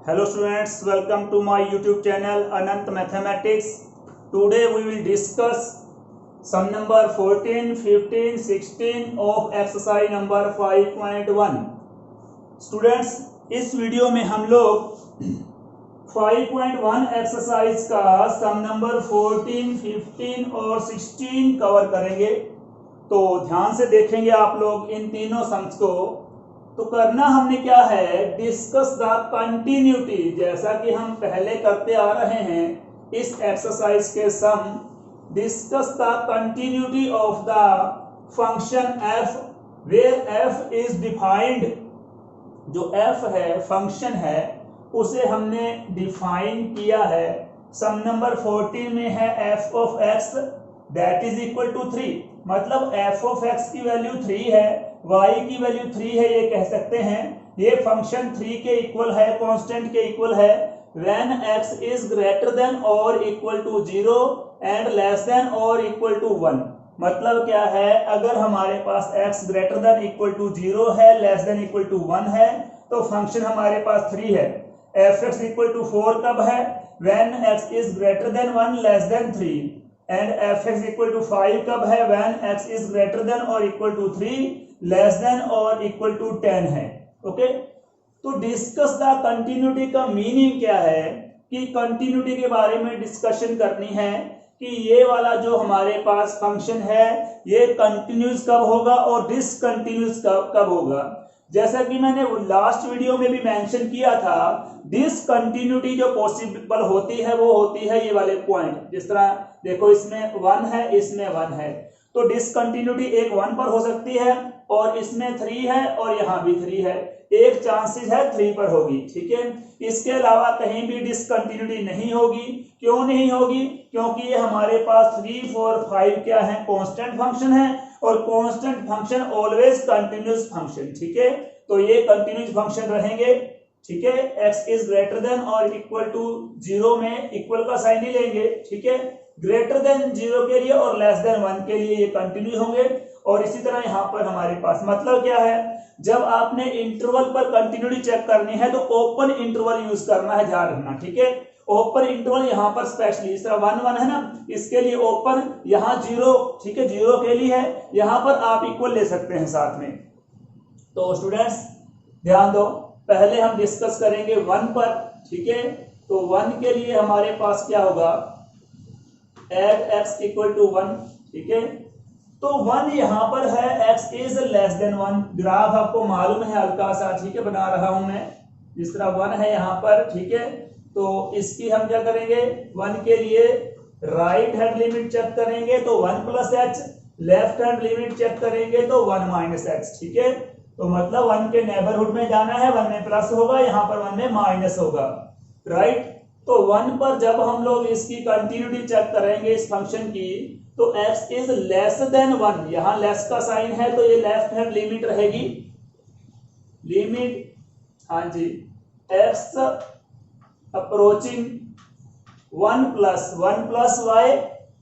Hello students, welcome to my YouTube channel Anant Mathematics. Today we will discuss sum number 14, 15, 16 of exercise number 5.1. Students, इस video में हम लोग 5.1 exercise का सम number 14, 15 और 16 cover करेंगे। तो ध्यान से देखेंगे आप लोग इन तीनों सम्स को। तो करना हमने क्या है, डिस्कस द कंटिन्यूटी, जैसा कि हम पहले करते आ रहे हैं इस एक्सरसाइज के sum. Discuss the continuity of the function f where f is defined. जो एफ है फंक्शन है उसे हमने डिफाइन किया है। सम नंबर 14 में है F of X that is equal to 3, मतलब एफ ऑफ एक्स की वैल्यू 3 है, y की वैल्यू 3 है, ये कह सकते हैं ये फंक्शन 3 के इक्वल है, कांस्टेंट के इक्वल है when x is greater than और equal to 0 and less than और इक्वल टू 1। मतलब क्या है, अगर हमारे पास x greater than equal to 0 है, लेस देन इक्वल टू 1 है, तो फंक्शन हमारे पास 3 है। fx इक्वल टू 4 कब है, when x is greater than 1 less than 3, and fx equal to 5 कब है, when x is greater than और इक्वल टू 3 लेस देन और इक्वल टू 10 है। ओके, तो डिस्कस द कंटिन्यूटी का मीनिंग क्या है कि कंटिन्यूटी के बारे में डिस्कशन करनी है कि ये वाला जो हमारे पास फंक्शन है ये कंटिन्यूस कब होगा और डिसकंटिन्यूस कब होगा। जैसा कि मैंने लास्ट वीडियो में भी मेंशन किया था, डिसकंटिन्यूटी जो पॉसिबल होती है वो होती है ये वाले पॉइंट। जिस तरह देखो इसमें 1 है, इसमें 1 है, तो डिसकंटिन्यूटी एक 1 पर हो सकती है और इसमें 3 है और यहाँ भी 3 है, एक चांसेस है 3 पर होगी। ठीक है, इसके अलावा कहीं भी डिसकंटिन्यूटी नहीं होगी। क्यों नहीं होगी, क्योंकि ये हमारे पास 3, 4, 5 क्या है, कांस्टेंट फंक्शन है और constant function always continuous function. ठीक है, तो ये कंटिन्यूअस फंक्शन रहेंगे। ठीक है, x इज ग्रेटर देन और इक्वल टू 0 में इक्वल का साइन ही लेंगे। ठीक है, ग्रेटर देन 0 के लिए और लेस देन 1 के लिए ये कंटिन्यू होंगे। और इसी तरह यहाँ पर हमारे पास मतलब क्या है, जब आपने इंटरवल पर कंटिन्यूटी चेक करनी है तो ओपन इंटरवल यूज करना है, ध्यान रखना। ठीक है, ओपन इंटरवल यहाँ पर स्पेशली इस तरह 1 1 है ना, इसके लिए ओपन, यहाँ 0, ठीक है 0 के लिए है, यहाँ पर आप इक्वल ले सकते हैं साथ में। तो स्टूडेंट्स ध्यान दो, पहले हम डिस्कस करेंगे 1 पर। ठीक है, तो 1 के लिए हमारे पास क्या होगा, एट x इक्वल टू 1। ठीक है, तो 1 यहाँ पर है, x is less then 1। Graph आपको मालूम है हल्का सा, ठीक है, बना रहा हूं मैं। जिस तरह 1 है यहाँ पर, ठीक है, तो इसकी हम क्या करेंगे, 1 के लिए राइट हैंड लिमिट चेक करेंगे तो 1 plus H, left hand limit check करेंगे तो 1 माइनस एच। ठीक है, तो मतलब 1 के नेबरहुड में जाना है, 1 में प्लस होगा, यहाँ पर 1 में माइनस होगा। राइट, तो 1 पर जब हम लोग इसकी कंटिन्यूटी चेक करेंगे इस फंक्शन की, तो x इज लेस देन 1, यहां लेस का साइन है तो ये लेफ्ट हैंड लिमिट रहेगी, लिमिट, हाँ जी, x अप्रोचिंग 1 प्लस y,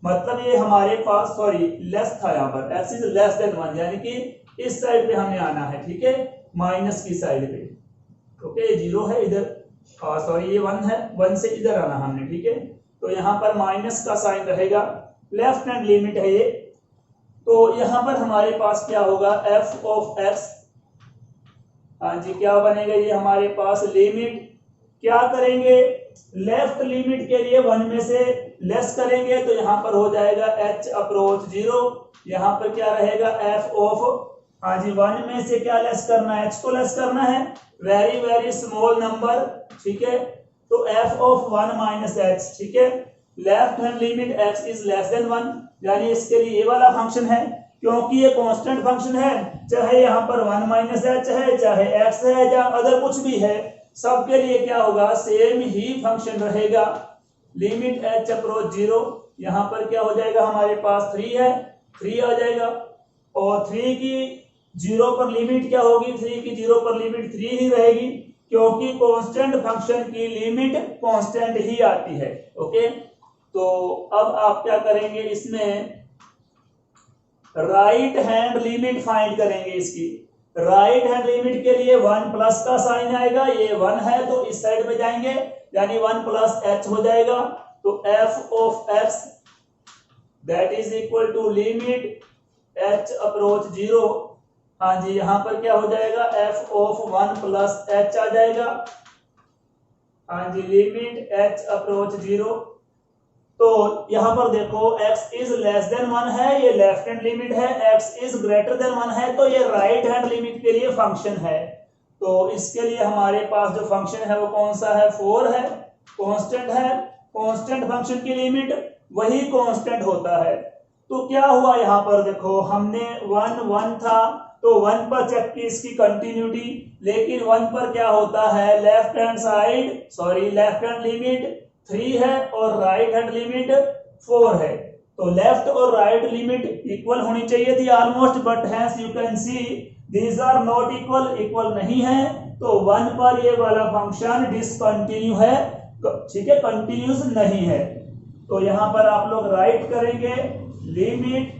मतलब ये हमारे पास सॉरी लेस था, यहाँ पर x इज लेस देन 1 यानी कि इस साइड पे हमें आना है। ठीक है, माइनस की साइड पे। ओके, 0 है इधर, सॉरी ये 1 है, 1 से इधर आना हमने। ठीक है, तो यहाँ पर माइनस का साइन रहेगा, लेफ्ट हैंड लिमिट है ये। तो यहाँ पर हमारे पास क्या होगा, f ऑफ x, हाँ जी, क्या बनेगा ये हमारे पास लिमिट, क्या करेंगे, लेफ्ट लिमिट के लिए 1 में से लेस करेंगे तो यहाँ पर हो जाएगा h अप्रोच 0, यहाँ पर क्या रहेगा f ऑफ, हाँ जी, 1 में से क्या लेस करना है, h को लेस करना है, वेरी वेरी स्मॉल नंबर। ठीक है, तो f ऑफ 1 माइनस h। ठीक है, left hand limit x is less then 1, यानी इसके लिए ये वाला फंक्शन है, क्योंकि ये कांस्टेंट फंक्शन है, चाहे यहाँ पर 1 माइनस एच है, चाहे x है या अदर कुछ भी है, सबके लिए क्या होगा, सेम ही फंक्शन रहेगा। लिमिट h अप्रोच 0, यहाँ पर क्या हो जाएगा, हमारे पास 3 है, 3 आ जाएगा, और 3 की 0 पर लिमिट क्या होगी, 3 की 0 पर लिमिट 3 ही रहेगी, क्योंकि कांस्टेंट फंक्शन की लिमिट कांस्टेंट ही आती है। ओके, तो अब आप क्या करेंगे, इसमें राइट हैंड लिमिट फाइंड करेंगे इसकी। राइट हैंड लिमिट के लिए 1 प्लस का साइन आएगा, ये 1 है तो इस साइड में जाएंगे, यानी 1 प्लस एच हो जाएगा। तो F of X that is equal to limit H approach 0। हाँ जी, यहां पर क्या हो जाएगा, एफ ऑफ 1 प्लस एच आ जाएगा। हाँ जी, लिमिट एच अप्रोच 0। तो यहां पर देखो x इज लेस देन 1 है, ये लेफ्ट हैंड लिमिट है, x इज ग्रेटर देन 1 है तो ये राइट हैंड लिमिट के लिए फंक्शन है। तो इसके लिए हमारे पास जो फंक्शन है वो कौन सा है, 4 है, कांस्टेंट है। कांस्टेंट फंक्शन की लिमिट वही कांस्टेंट होता है। तो क्या हुआ यहाँ पर देखो, हमने 1 1 था तो 1 पर चेक की इसकी कंटिन्यूटी, लेकिन 1 पर क्या होता है, left hand side sorry left hand limit 3 है और राइट हैंड लिमिट 4 है। तो लेफ्ट और राइट लिमिट इक्वल होनी चाहिए थी almost, but hence you can see these are not equal, equal नहीं है। तो 1 पर ये वाला फंक्शन डिसकंटिन्यू है, ठीक है, कंटिन्यूस नहीं है। तो यहां पर आप लोग राइट करेंगे limit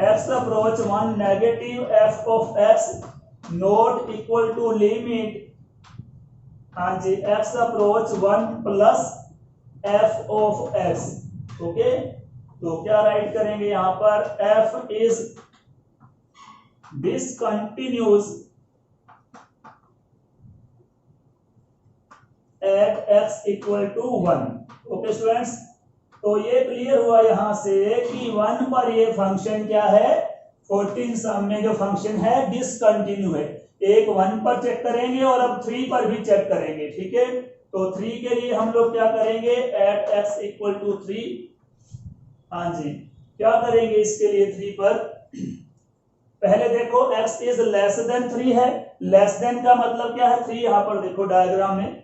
x approach 1 negative f of x not equal to limit, हाँ जी, x approach 1 plus f of x। Okay, तो क्या राइट करेंगे यहां पर, f is discontinuous at x equal to 1। Okay students, तो ये क्लियर हुआ यहां से कि 1 पर ये फंक्शन क्या है, 14 सम में जो फंक्शन है डिसकंटिन्यू है। एक 1 पर चेक करेंगे और अब 3 पर भी चेक करेंगे, ठीक है। तो 3 के लिए हम लोग क्या करेंगे, एट x इक्वल टू 3। हाँ जी, क्या करेंगे इसके लिए 3 पर, पहले देखो x इज लेस देन 3 है, लेस देन का मतलब क्या है 3, यहां पर देखो डायग्राम में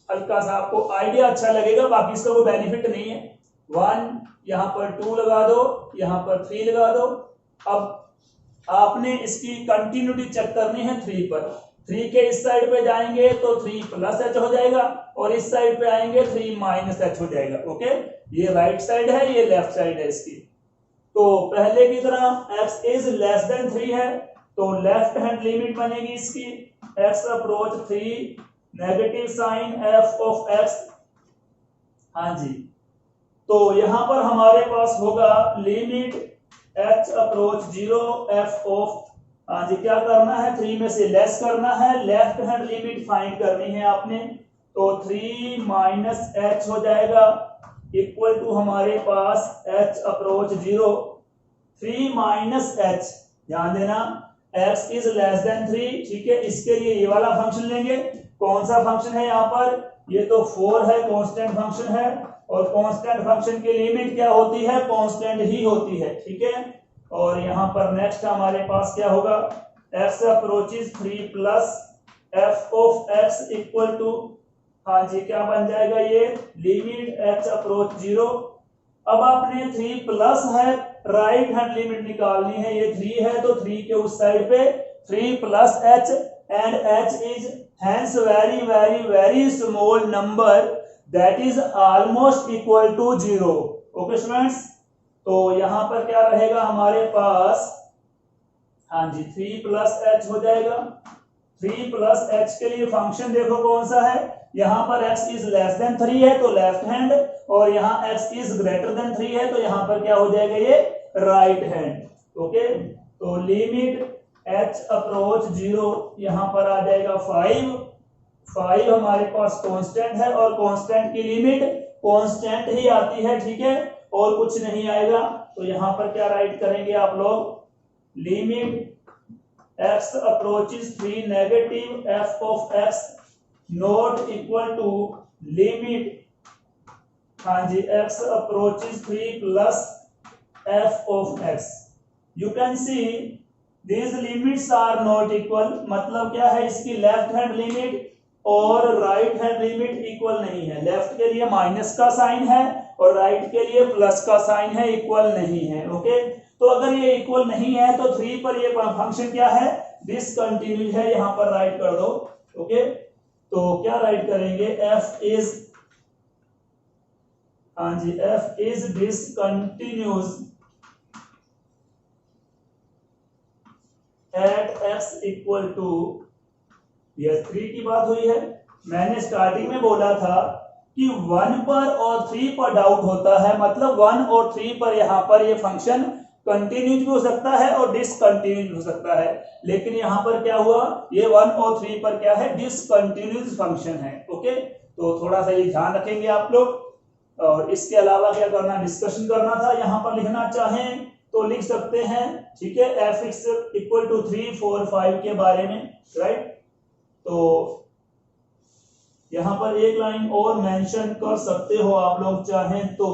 हल्का सा आपको आइडिया अच्छा लगेगा, बाकी इसका कोई बेनिफिट नहीं है। 1 यहां पर 2 लगा दो, यहां पर 3 लगा दो। अब आपने इसकी कंटिन्यूटी चेक करनी है 3 पर। 3 के इस साइड पे जाएंगे तो 3 प्लस एच हो जाएगा और इस साइड पे आएंगे 3 माइनस एच हो जाएगा। ओके, ये राइट साइड है, ये लेफ्ट साइड है इसकी। तो पहले की तरह x इज लेस देन 3 है तो लेफ्ट हैंड लिमिट बनेगी इसकी x approach 3 negative sign f of x। हाँ जी, तो यहां पर हमारे पास होगा limit h approach 0 f of, हाँ जी, क्या करना है, 3 में से लेस करना है, लेफ्ट हैंड लिमिट फाइंड करनी है आपने। तो 3 माइनस h हो जाएगा इक्वल टू हमारे पास h अप्रोच 0। 3 माइनस h, ध्यान देना x इज लेस देन 3, ठीक है। इसके लिए ये वाला फंक्शन लेंगे, कौन सा फंक्शन है यहाँ पर, ये तो 4 है, कांस्टेंट फंक्शन है और कांस्टेंट फंक्शन की लिमिट क्या होती है, कांस्टेंट ही होती है, ठीक है। और यहाँ पर नेक्स्ट हमारे पास क्या होगा, x approaches 3 plus f of x equal to, हाँ जी, क्या बन जाएगा ये, लिमिट h अप्रोच 0। अब आपने 3 प्लस है, राइट हैंड लिमिट निकालनी है, ये 3 है तो 3 के उस साइड पे 3 plus h and h is hence very very very small number that is almost equal to 0। Okay students, तो यहां पर क्या रहेगा हमारे पास, हाँ जी, 3 प्लस h हो जाएगा। 3 प्लस h के लिए फंक्शन देखो कौन सा है, यहां पर x इज लेस देन 3 है तो लेफ्ट हैंड, और यहाँ x इज ग्रेटर देन 3 है तो यहां पर क्या हो जाएगा, ये राइट हैंड। ओके, तो लिमिट h अप्रोच 0 यहां पर आ जाएगा 5। 5 हमारे पास कांस्टेंट है और कांस्टेंट की लिमिट कांस्टेंट ही आती है, ठीक है, और कुछ नहीं आएगा। तो यहां पर क्या राइट करेंगे आप लोग, limit x approaches 3 negative f of x not equal to limit, हाँ जी, x approaches 3 plus f of x। You can see these limits are not equal, मतलब क्या है, इसकी लेफ्ट हैंड लिमिट और राइट हैंड लिमिट इक्वल नहीं है। Left के लिए माइनस का साइन है और राइट के लिए प्लस का साइन है, इक्वल नहीं है। ओके, तो अगर ये इक्वल नहीं है तो 3 पर ये फंक्शन क्या है, डिसकंटिन्यू है, यहां पर राइट कर दो। ओके, तो क्या राइट करेंगे, f इज, हाँ जी, f is discontinuous x equal to, यह 3 की बात हुई है। मैंने स्टार्टिंग में बोला था कि 1 पर और 3 पर डाउट होता है, मतलब 1 और 3 पर यहाँ पर ये फंक्शन कंटिन्यूज भी हो सकता है और डिसकंटिन्यूज हो सकता है, लेकिन यहाँ पर क्या हुआ, ये 1 और 3 पर क्या है, डिसकंटिन्यूज फंक्शन है। ओके, तो थोड़ा सा ये ध्यान रखेंगे आप लोग। और इसके अलावा क्या करना, डिस्कशन करना था, यहाँ पर लिखना चाहें तो लिख सकते हैं, ठीक है, fx इक्वल टू 3, 4, 5 के बारे में, राइट। तो यहाँ पर एक लाइन और मेंशन कर सकते हो आप लोग चाहें तो,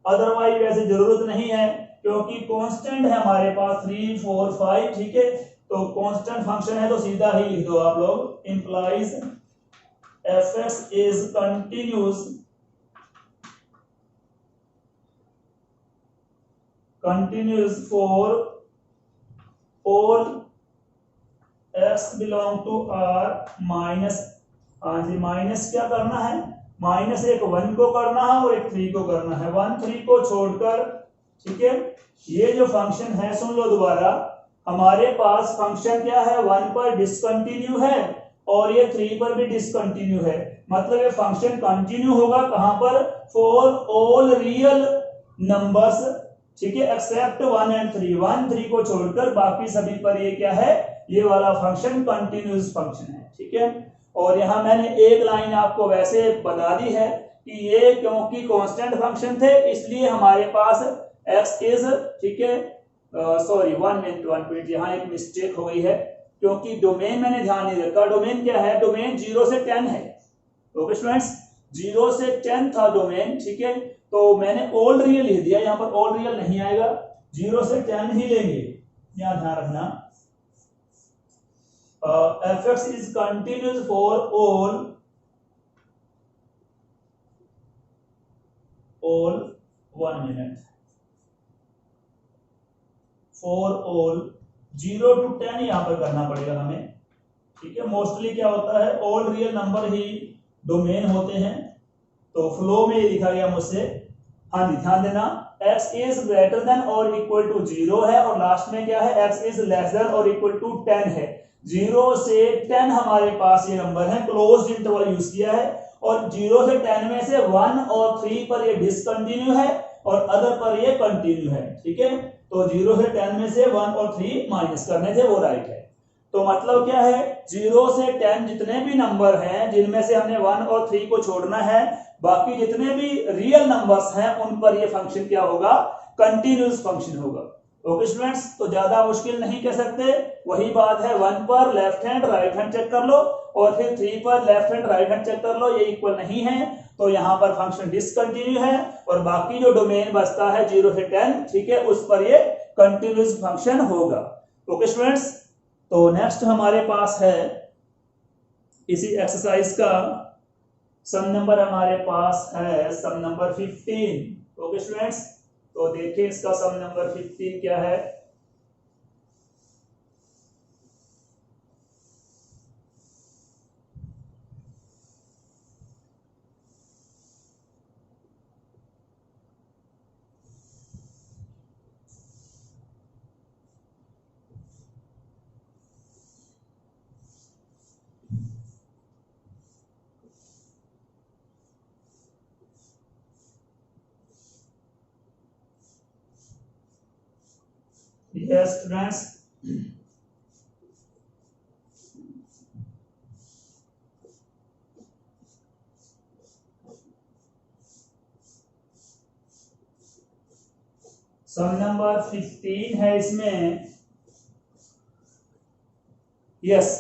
अदरवाइज वैसे जरूरत नहीं है क्योंकि कांस्टेंट है हमारे पास 3, 4, 5, ठीक है। तो कांस्टेंट फंक्शन है तो सीधा ही लिख दो आप लोग, implies fx is continuous for all x belong to R minus, हाँ जी, माइनस क्या करना है, माइनस एक 1 को करना है और एक 3 को करना है, 1, 3 को छोड़कर, ठीक है। ये जो फंक्शन है, सुन लो दोबारा, हमारे पास फंक्शन क्या है, 1 पर डिसकंटिन्यू है और ये 3 पर भी डिसकंटिन्यू है, मतलब ये फंक्शन कंटिन्यू होगा कहां पर, फॉर ऑल रियल नंबर्स, ठीक है, एक्सेप्ट 1 एंड 3, 1, 3 को छोड़कर बाकी सभी पर ये क्या है, ये वाला फंक्शन कंटिन्यूअस फंक्शन है, ठीक है। और यहां मैंने एक लाइन आपको वैसे बता दी है कि ये क्योंकि कांस्टेंट फंक्शन थे इसलिए हमारे पास x इज, ठीक है, सॉरी 1 मिनट, यहाँ एक मिस्टेक हो गई है क्योंकि डोमेन मैंने ध्यान नहीं रखा। डोमेन क्या है, डोमेन 0 से 10 है। ओके स्टूडेंट्स, 0 से 10 था डोमेन, ठीक है। तो मैंने ऑल रियल लिख दिया, यहाँ पर ऑल रियल नहीं आएगा, 0 से 10 ही लेंगे, यहाँ ध्यान रखना। fx is continuous for all 1 minute, for all 0 to 10 यहां पर करना पड़ेगा हमें, ठीक है। मोस्टली क्या होता है, ऑल रियल नंबर ही डोमेन होते हैं, तो फ्लो में ये लिखा गया मुझसे, हाँ जी, ध्यान देना, x is greater than or equal to 0 है और लास्ट में क्या है, x is less than or equal to 10 है। 0 से 10 हमारे पास ये नंबर है, क्लोज्ड इंटरवल यूज किया है, और 0 से 10 में से 1 और 3 पर ये डिसकंटिन्यू है और अदर पर ये कंटिन्यू है, ठीक है। तो 0 से 10 में से 1 और 3 माइनस करने थे, वो राइट है। तो मतलब क्या है, 0 से 10 जितने भी नंबर हैं जिनमें से हमने 1 और 3 को छोड़ना है, बाकी जितने भी रियल नंबर्स हैं उन पर ये फंक्शन क्या होगा, कंटिन्यूअस फंक्शन होगा। ओके स्टूडेंट्स, तो ज्यादा मुश्किल नहीं कह सकते, वही बात है, 1 पर left hand right hand check कर लो और फिर 3 पर left hand right hand check कर लो, ये इक्वल नहीं है तो यहाँ पर फंक्शन डिसकंटिन्यू है, और बाकी जो डोमेन बचता है 0 से 10, ठीक है, उस पर ये कंटिन्यूअस फंक्शन होगा। ओके स्टूडेंट्स, तो नेक्स्ट हमारे पास है इसी एक्सरसाइज का सम नंबर, हमारे पास है सम नंबर 15। ओके स्टूडेंट्स, तो देखिए इसका सम नंबर 15 क्या है। Yes, students. सम नंबर 15 है इसमें, यस।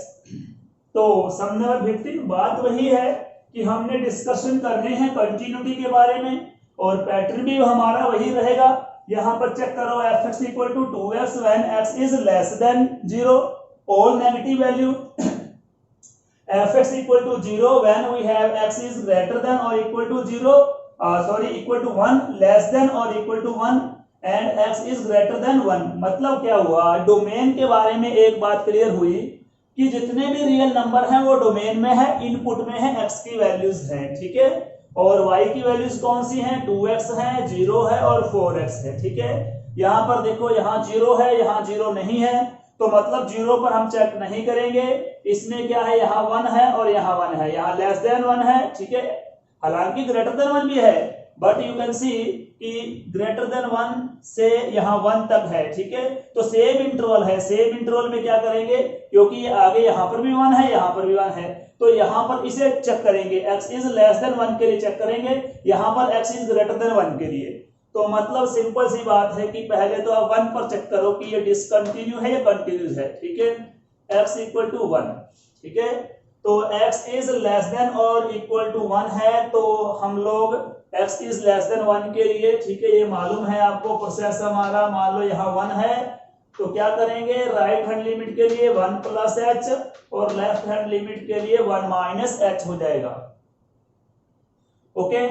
तो सम नंबर 15 बात वही है कि हमने डिस्कशन करने हैं कंटिन्यूटी के बारे में, और पैटर्न भी हमारा वही रहेगा। यहां पर चेक करो, fx equal to 2x when x is less than 0, all negative value, fx equal to 0 when we have x is greater than और equal to 0, sorry equal to 1, less than और equal to 1 and x is greater than 1। मतलब क्या हुआ, domain के बारे में एक बात क्लियर हुई कि जितने भी रियल नंबर हैं वो डोमेन में है, इनपुट में है, x की वैल्यूज हैं, ठीक है, और y की वैल्यूज कौन सी हैं, 2x है, 0 है और 4x है, ठीक है। यहां पर देखो, यहाँ 0 है, यहाँ 0 नहीं है, तो मतलब 0 पर हम चेक नहीं करेंगे। इसमें क्या है, यहाँ 1 है और यहाँ 1 है, यहाँ लेस देन 1 है, ठीक है, हालांकि ग्रेटर देन 1 भी है, बट यू कैन सी कि ग्रेटर देन 1 से यहाँ 1 तक है, ठीक है। तो सेम इंटरवल है, सेम इंटरवल में क्या करेंगे, क्योंकि ये आगे यहाँ पर भी 1 है, यहाँ पर भी 1 है, तो यहाँ पर इसे चेक करेंगे, x इज लेस देन 1 के लिए चेक करेंगे, यहाँ पर x इज ग्रेटर देन 1 के लिए। तो मतलब सिंपल सी बात है कि पहले तो आप 1 पर चेक करो कि ये डिसकंटिन्यू है या कंटिन्यूस है, ठीक है, x इक्वल टू 1, ठीक है। तो x इज लेस देन और इक्वल टू 1 है, तो हम लोग x इज लेस देन 1 के लिए, ठीक है, ये मालूम है आपको प्रोसेस हमारा, मान लो यहाँ 1 है, तो क्या करेंगे, राइट हैंड लिमिट के लिए 1 प्लस h और लेफ्ट हैंड लिमिट के लिए 1 माइनस h हो जाएगा, ओके।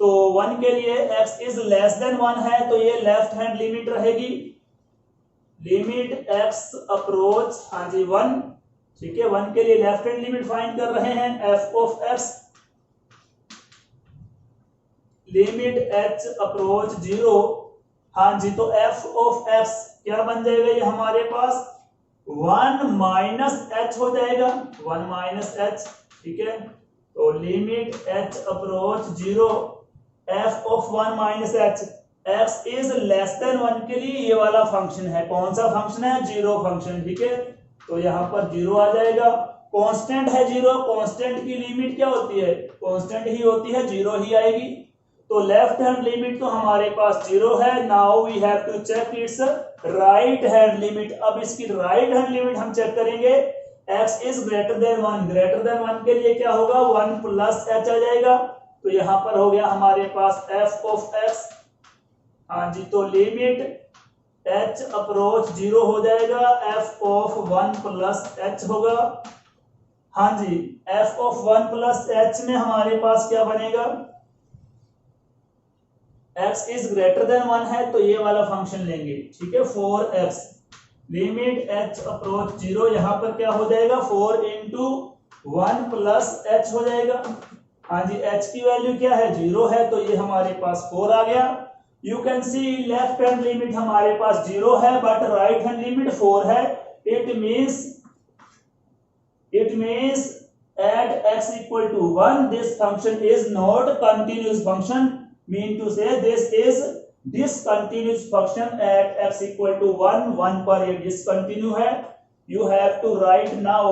तो 1 के लिए x इज लेस देन 1 है, तो ये लेफ्ट हैंड लिमिट रहेगी, लिमिट x अप्रोच, हाँ जी 1, ठीक है, 1 के लिए लेफ्ट हैंड लिमिट फाइंड कर रहे हैं, f of x limit h approach 0, हाँ जी, तो f ऑफ x क्या बन जाएगा, ये हमारे पास 1 माइनस h हो जाएगा, 1 माइनस h, ठीक है। तो limit h approach 0 f of 1 minus h, x is less then 1 के लिए ये वाला फंक्शन है, कौन सा फंक्शन है, 0 फंक्शन, ठीक है। तो यहाँ पर 0 आ जाएगा, कांस्टेंट है 0, कांस्टेंट की लिमिट क्या होती है, कांस्टेंट ही होती है, 0 ही आएगी। तो लेफ्ट हैंड लिमिट तो हमारे पास 0 है, now we have to check its right hand limit. अब इसकी राइट हैंड लिमिट हम चेक करेंगे, x is greater than 1, greater than 1 के लिए क्या होगा, 1 प्लस h आ जाएगा, तो यहां पर हो गया हमारे पास f ऑफ x, हाँ जी, तो लिमिट h अप्रोच 0 हो जाएगा, f ऑफ 1 प्लस h होगा, हाँ जी, f ऑफ 1 प्लस h में हमारे पास क्या बनेगा, x इज ग्रेटर देन 1 है, तो ये वाला फंक्शन लेंगे, ठीक है, 4x लिमिट h अप्रोच 0, यहां पर क्या हो जाएगा, 4 इंटू 1 प्लस h हो जाएगा, हाँ जी, h की वैल्यू क्या है, 0 है, तो ये हमारे पास 4 आ गया। You can C left hand limit हमारे पास 0 है, बट राइट हैंड लिमिट 4 है, it means at x equal to 1 this function is not continuous function, mean to say this is discontinuous function at x equal to 1, 1 पर ये discontinue है। You have to write now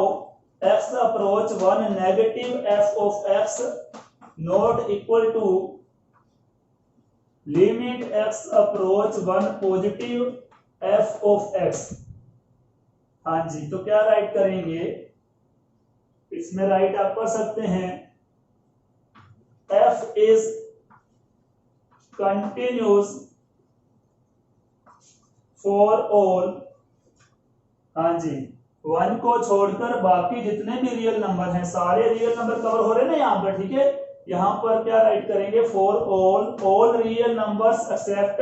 x approach 1 negative f of x not equal to limit x approach 1 positive f of x, हाँ जी, तो क्या right करेंगे, इसमें right आप कर सकते हैं, f is continuous for all, हाँ जी, 1 को छोड़कर बाकी जितने भी रियल नंबर हैं, सारे रियल नंबर कवर हो रहे हैं ना यहाँ पर, ठीक है। यहाँ पर क्या राइट करेंगे, for all real numbers accept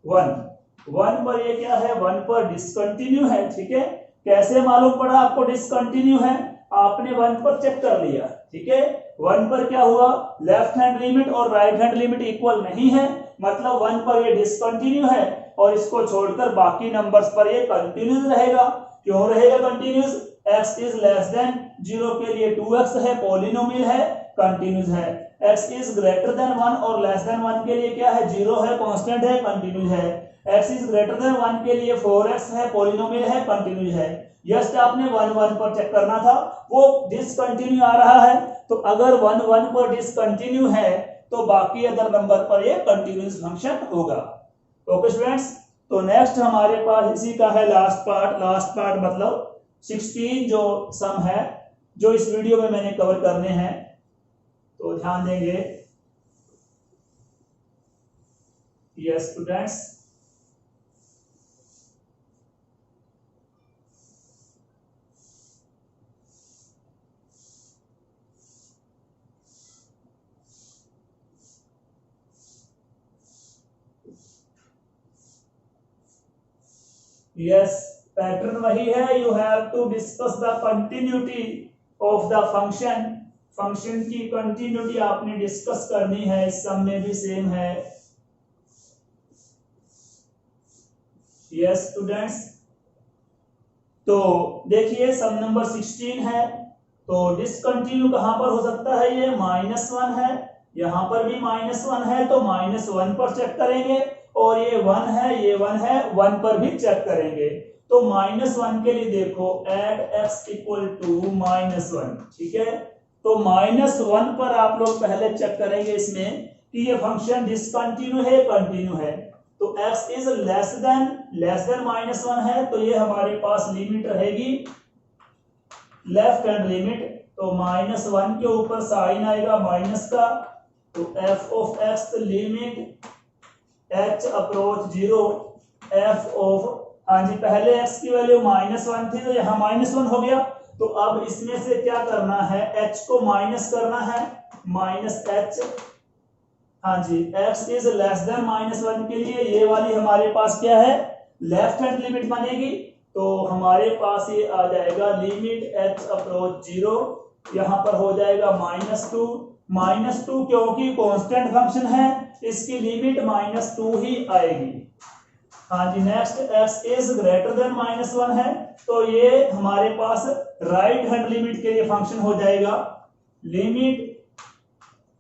1 पर ये क्या है, 1 पर डिसकंटिन्यू है, ठीक है। कैसे मालूम पड़ा आपको डिसकंटिन्यू है, आपने 1 पर चेक कर लिया, ठीक है, 1 पर क्या हुआ, लेफ्ट हैंड लिमिट और राइट हैंड लिमिट इक्वल नहीं है, मतलब 1 पर ये डिसकंटिन्यू है, और इसको छोड़कर बाकी नंबर्स पर ये कंटिन्यूस रहेगा। क्यों रहेगा continuous, x is less than 0 के लिए 2x है, पॉलिनोमियल है, कंटिन्यूस है, x इज ग्रेटर देन 1 और लेस देन 1 के लिए क्या है, 0 है, कांस्टेंट है, कंटिन्यूस है, x इज ग्रेटर देन 1 के लिए 4x है, पॉलिनोमियल है, कंटिन्यूस है। जस्ट आपने 1 पर चेक करना था, वो डिसकंटिन्यू आ रहा है, तो अगर 1 पर डिसकंटिन्यू है तो बाकी अदर नंबर पर ये कंटिन्यूस फंक्शन होगा। ओके स्टूडेंट्स, तो नेक्स्ट हमारे पास इसी का है लास्ट पार्ट मतलब 16 जो सम है, जो इस वीडियो में मैंने कवर करने हैं, तो ध्यान देंगे। यस स्टूडेंट्स, यस पैटर्न वही है, you have to discuss the continuity of the function, function की कंटिन्यूटी आपने डिस्कस करनी है, इस सम में भी सेम है। यस स्टूडेंट्स, तो देखिए सम नंबर 16 है, तो डिसकंटिन्यू कहां पर हो सकता है, ये -1 है, यहां पर भी -1 है, तो -1 पर चेक करेंगे, और ये 1 है, ये 1 है, 1 पर भी चेक करेंगे। तो -1 के लिए देखो एड x इक्वल टू -1, ठीक है। तो -1 पर आप लोग पहले चेक करेंगे इसमें कि ये फंक्शन डिसकंटिन्यू है, कंटिन्यू है। तो x इज लेस देन -1 है, तो ये हमारे पास लिमिट रहेगी लेफ्ट हैंड लिमिट, तो -1 के ऊपर साइन आएगा माइनस का, तो f of x limit h approach 0 f of, हाँ जी पहले x की वैल्यू -1 थी, तो यहाँ -1 हो गया, तो अब इसमें से क्या करना है, h को माइनस करना है, -h, हाँ जी x इज लेस देन -1 के लिए ये वाली हमारे पास क्या है, लेफ्ट हैंड लिमिट बनेगी, तो हमारे पास ये आ जाएगा लिमिट h अप्रोच 0, यहां पर हो जाएगा -2 क्योंकि कांस्टेंट फंक्शन है, इसकी लिमिट -2 ही आएगी। हाँ जी next x is greater than -1 है, तो ये हमारे पास राइट हैंड लिमिट के लिए फंक्शन हो जाएगा limit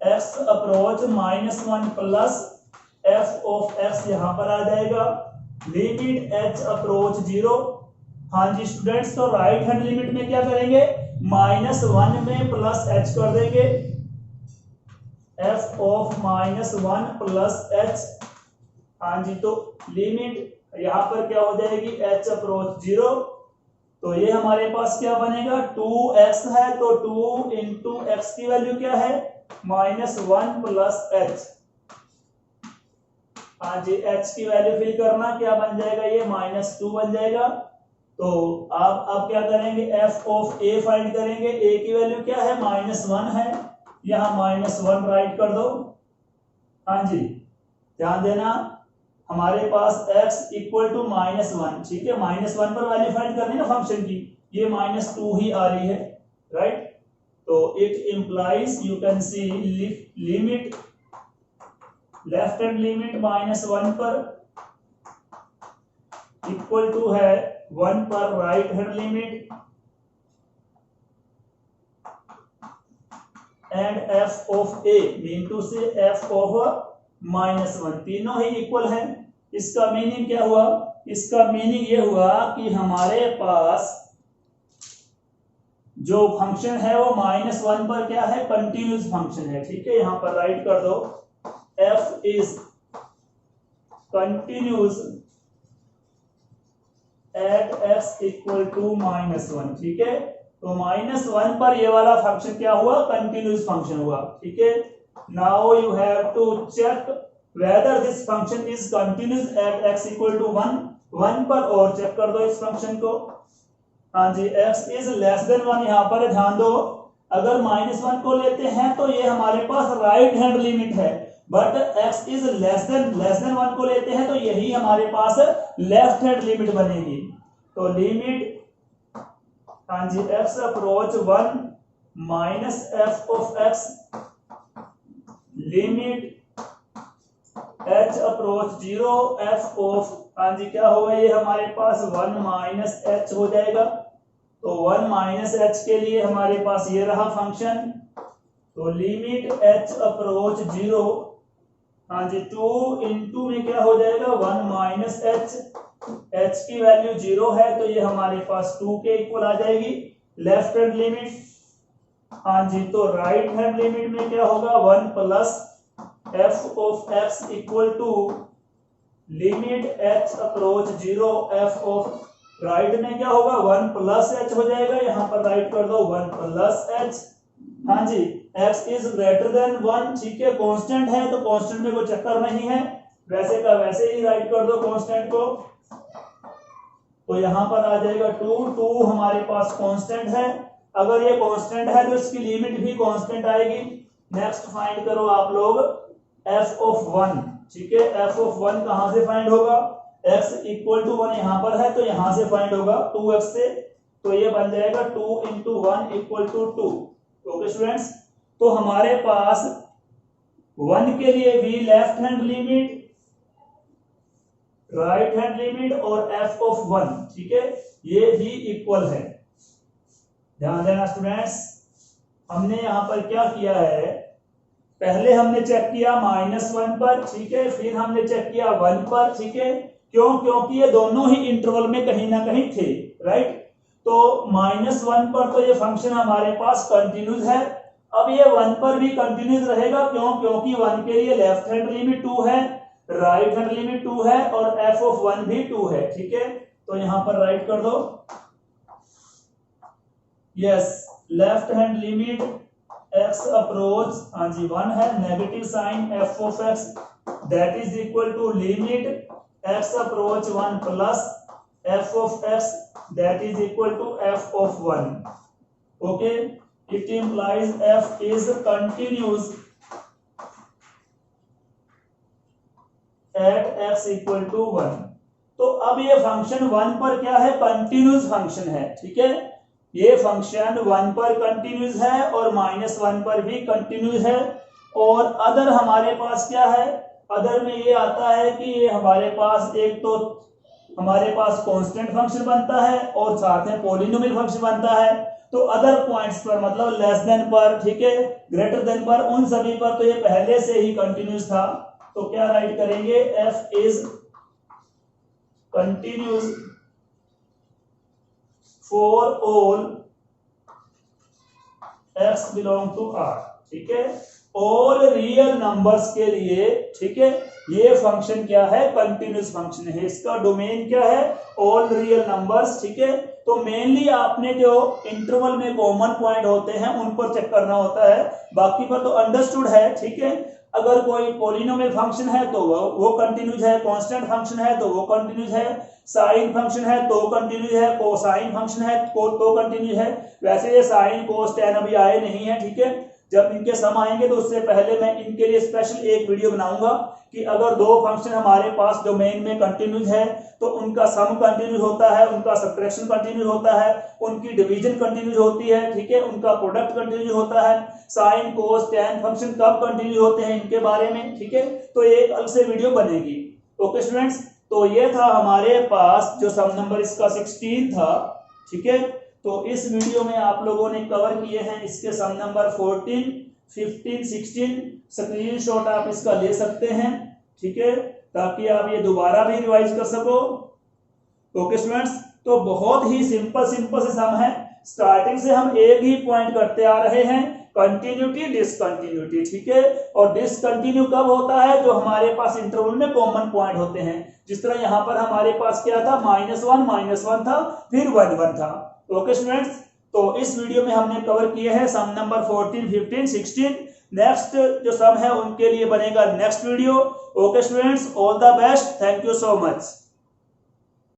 x approach -1 plus f of x यहां पर आ जाएगा लिमिट h अप्रोच 0। हाँ जी स्टूडेंट्स, तो राइट हैंड लिमिट में क्या करेंगे, -1 में प्लस h कर देंगे, f ऑफ -1 प्लस h, हाँ जी तो लिमिट यहां पर क्या हो जाएगी h अप्रोच 0, तो ये हमारे पास क्या बनेगा 2x है, तो 2 इंटू एक्स की वैल्यू क्या है -1 प्लस h, हाँ जी h की वैल्यू फिल करना, क्या बन जाएगा ये -2 बन जाएगा। तो आप अब क्या करेंगे, f ऑफ a फाइंड करेंगे, a की वैल्यू क्या है -1 है, यहाँ -1 राइट कर दो। हाँ जी ध्यान देना, हमारे पास x इक्वल टू -1, ठीक है, -1 पर वैल्यू फाइंड करनी है ना फंक्शन की, ये -2 ही आ रही है, राइट। तो it implies you can see limit left hand limit -1 पर इक्वल टू है 1 पर right hand limit, and f of a mean to से f ऑफ -1, तीनों ही इक्वल है। इसका मीनिंग क्या हुआ, इसका मीनिंग ये हुआ कि हमारे पास जो फंक्शन है वो -1 पर क्या है, कंटिन्यूस फंक्शन है, ठीक है, यहां पर राइट कर दो f is continuous at x equal to -1, ठीक है। तो -1 पर ये वाला फंक्शन क्या हुआ, कंटिन्यूस फंक्शन हुआ, ठीक है। Now you have to check whether this function is continuous at x equal to 1 पर, और चेक कर दो इस फंक्शन को। हाँ जी x इज लेस देन 1, यहां पर ध्यान दो, अगर -1 को लेते हैं तो ये हमारे पास राइट हैंड लिमिट है, but x is less then 1 को लेते हैं तो यही हमारे पास लेफ्ट हैंड लिमिट बनेगी। तो लिमिट, हाँ जी x approach 1 minus f of x limit h approach 0 f of, हाँ जी क्या होगा ये हमारे पास 1 माइनस h हो जाएगा। तो 1 माइनस h के लिए हमारे पास ये रहा फंक्शन, तो लिमिट h अप्रोच 0, हाँ जी 2 इंटू में क्या हो जाएगा 1 माइनस h की वैल्यू 0 है तो ये हमारे पास 2 के इक्वल आ जाएगी। लेफ्ट हैंड लिमिट, हाँ जी तो राइट हैंड लिमिट में क्या होगा 1 plus f of x equal to limit h approach 0 f of, right में क्या होगा 1 प्लस h हो जाएगा, यहां पर राइट कर दो 1 प्लस h। हाँ जी x इज ग्रेटर देन 1, ठीक है, कांस्टेंट है तो कांस्टेंट में कोई चक्कर नहीं है, वैसे का वैसे ही राइट कर दो कांस्टेंट को। तो यहां पर आ जाएगा 2 हमारे पास कांस्टेंट है, अगर ये कांस्टेंट है तो इसकी लिमिट भी कांस्टेंट आएगी। नेक्स्ट फाइंड करो आप लोग f ऑफ 1, ठीक है, f ऑफ 1 कहां से फाइंड होगा, x इक्वल टू 1 यहां पर है तो यहां से फाइंड होगा 2x से, तो ये बन जाएगा 2 into 1 equal to 2। Okay students, तो हमारे पास 1 के लिए भी left hand limit, right hand limit और एफ ऑफ 1, ठीक है, ये भी इक्वल है। ध्यान देना स्टूडेंट्स, हमने यहां पर क्या किया है, पहले हमने चेक किया -1 पर, ठीक है, फिर हमने चेक किया 1 पर, ठीक है, क्यों, क्योंकि ये दोनों ही इंटरवल में कहीं ना कहीं थे, राइट। तो -1 पर तो ये फंक्शन हमारे पास कंटिन्यूस है। अब ये 1 पर भी कंटिन्यूस रहेगा, क्यों, क्योंकि 1 के लिए लेफ्ट हैंड लिमिट 2 है, राइट हैंड लिमिट 2 है और एफ ऑफ 1 भी 2 है, ठीक है। तो यहां पर राइट कर दो, yes, left hand limit x approach, हाँ जी 1 है, negative sign f of x that is equal to limit x approach 1 plus f of x that is equal to f of 1, okay. It implies f is continuous at x equal to 1। तो अब ये function 1 पर क्या है, continuous function है, ठीक है, ये फंक्शन 1 पर कंटिन्यूस है और -1 पर भी कंटिन्यूस है। और अदर हमारे पास क्या है, अदर में ये आता है कि ये हमारे पास एक तो हमारे पास कांस्टेंट फंक्शन बनता है और साथ में पॉलिनोमियल फंक्शन बनता है। तो अदर पॉइंट्स पर, मतलब लेस देन पर, ठीक है, ग्रेटर देन पर, उन सभी पर तो ये पहले से ही कंटिन्यूस था। तो क्या राइट करेंगे, F is continuous for all x belong to R, ठीक है, ऑल रियल नंबर्स के लिए, ठीक है, ये फंक्शन क्या है, कंटिन्यूस फंक्शन है, इसका डोमेन क्या है, ऑल रियल नंबर्स, ठीक है। तो मेनली आपने जो इंटरवल में कॉमन पॉइंट होते हैं उन पर चेक करना होता है, बाकी पर तो अंडरस्टूड है, ठीक है। अगर कोई पॉलिनोमियल फंक्शन है तो वो कंटिन्यूस है, कांस्टेंट फंक्शन है तो वो कंटिन्यूस है, साइन फंक्शन है तो कंटिन्यूस है, कोसाइन फंक्शन है तो कंटिन्यूस है। वैसे ये साइन कोस टैन अभी आए नहीं है, ठीक है, जब इनके सम आएंगे तो उससे पहले मैं इनके लिए स्पेशल एक वीडियो बनाऊंगा कि अगर दो फंक्शन हमारे पास डोमेन में कंटिन्यूस है तो उनका सम कंटिन्यूस होता है, उनका सब्ट्रैक्शन कंटिन्यूस होता है, उनकी डिवीजन कंटिन्यूस होती है, ठीक है, उनका प्रोडक्ट कंटिन्यूस होता है, साइन कोस टैन फंक्शन कब कंटिन्यूस होते हैं इनके बारे में, ठीक है। तो एक अलग से वीडियो बनेगी, ओके स्टूडेंट्स। तो ये था हमारे पास जो सम नंबर इसका 16 था, ठीक है। तो इस वीडियो में आप लोगों ने कवर किए हैं इसके सम नंबर 14, 15, 16। स्क्रीनशॉट आप इसका ले सकते हैं, ठीक है, ताकि आप ये दोबारा भी रिवाइज कर सको, ओके स्टूडेंट्स। तो बहुत ही सिंपल से सम है, स्टार्टिंग से हम एक ही पॉइंट करते आ रहे हैं, कंटिन्यूटी डिसकंटिन्यूटी, ठीक है। और डिसकंटिन्यू कब होता है, जो हमारे पास इंटरवल में कॉमन पॉइंट होते हैं, जिस तरह यहां पर हमारे पास क्या था, -1 था, फिर 1 था, ओके स्टूडेंट्स। तो इस वीडियो में हमने कवर किए हैं सम नंबर 14, 15, 16। नेक्स्ट जो सम है उनके लिए बनेगा next video, okay students. All the best, thank you so much.